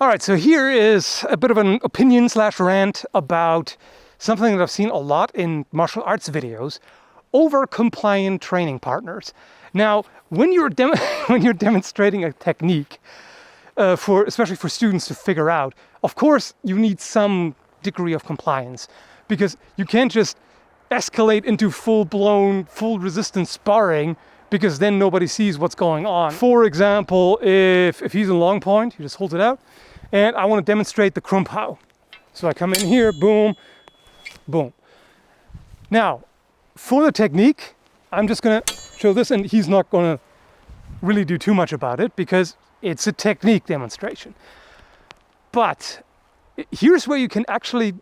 All right, so here is a bit of an opinion/rant about something that I've seen a lot in martial arts videos: over-compliant training partners. Now, when you're demonstrating a technique, especially for students to figure out, of course, you need some degree of compliance, because you can't just escalate into full-blown, full resistance sparring, because then nobody sees what's going on. For example, if he's in long point, he just holds it out, and I want to demonstrate the Krum Pao. So I come in here, boom, boom. Now, for the technique, I'm just going to show this, and he's not going to really do too much about it because it's a technique demonstration. But here's where you can actually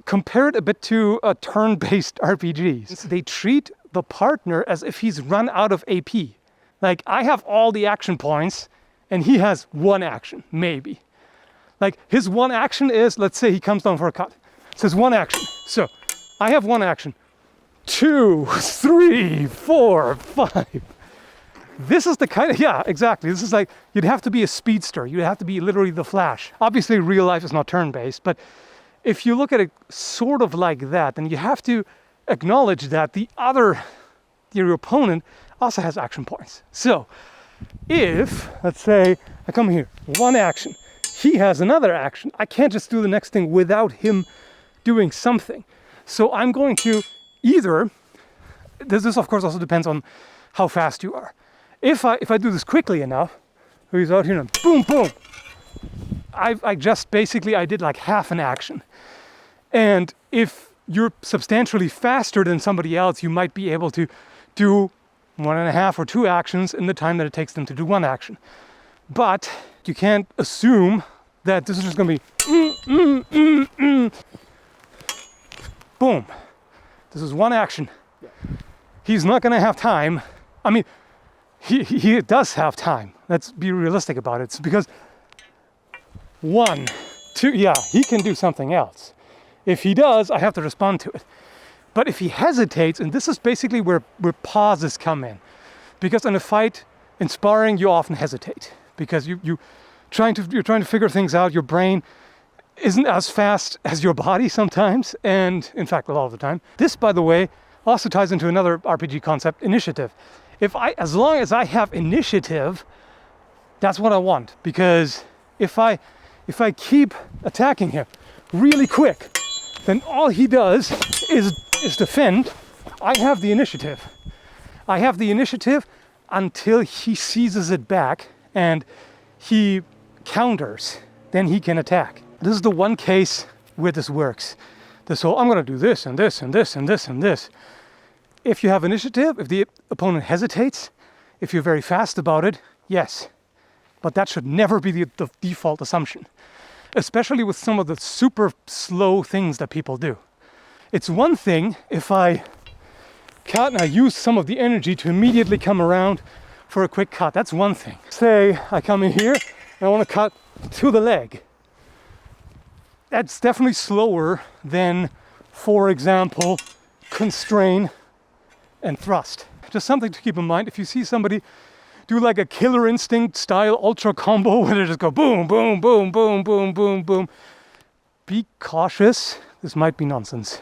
compare it a bit to a turn-based RPGs. They treat the partner as if he's run out of AP. Like, I have all the action points and he has one action, maybe. Like, his one action is, let's say he comes down for a cut. It says one action. So I have one action. 2, 3, 4, 5. This is the kind of, yeah, exactly. This is like, you'd have to be a speedster. You'd have to be literally the Flash. Obviously, real life is not turn-based, but if you look at it sort of like that, then you have to acknowledge that your opponent also has action points. So if, let's say, I come here, one action, he has another action, I can't just do the next thing without him doing something. So I'm going to either, this of course also depends on how fast you are. If I do this quickly enough, he's out here and boom, boom. I did like half an action. And if you're substantially faster than somebody else, you might be able to do 1.5 or 2 actions in the time that it takes them to do one action. But you can't assume that this is just going to be boom. This is one action. He's not going to have time. I mean, he does have time. Let's be realistic about it. It's because 1, 2, yeah, he can do something else. If he does, I have to respond to it. But if he hesitates, and this is basically where pauses come in, because in a fight, in sparring, you often hesitate because you're trying to figure things out. Your brain isn't as fast as your body sometimes, and in fact, a lot of the time. This, by the way, also ties into another RPG concept: initiative. As long as I have initiative, that's what I want, because if I keep attacking him really quick, then all he does is defend. I have the initiative. I have the initiative until he seizes it back and he counters. Then he can attack. This is the one case where this works. This whole, I'm going to do this and this and this and this and this. If you have initiative, if the opponent hesitates, if you're very fast about it, yes. But that should never be the default assumption, especially with some of the super slow things that people do. It's one thing if I cut and I use some of the energy to immediately come around for a quick cut. That's one thing. Say I come in here and I want to cut to the leg. That's definitely slower than, for example, constrain and thrust. Just something to keep in mind. If you see somebody do like a Killer Instinct style ultra combo where they just go boom, boom, boom, boom, boom, boom, boom, be cautious. This might be nonsense.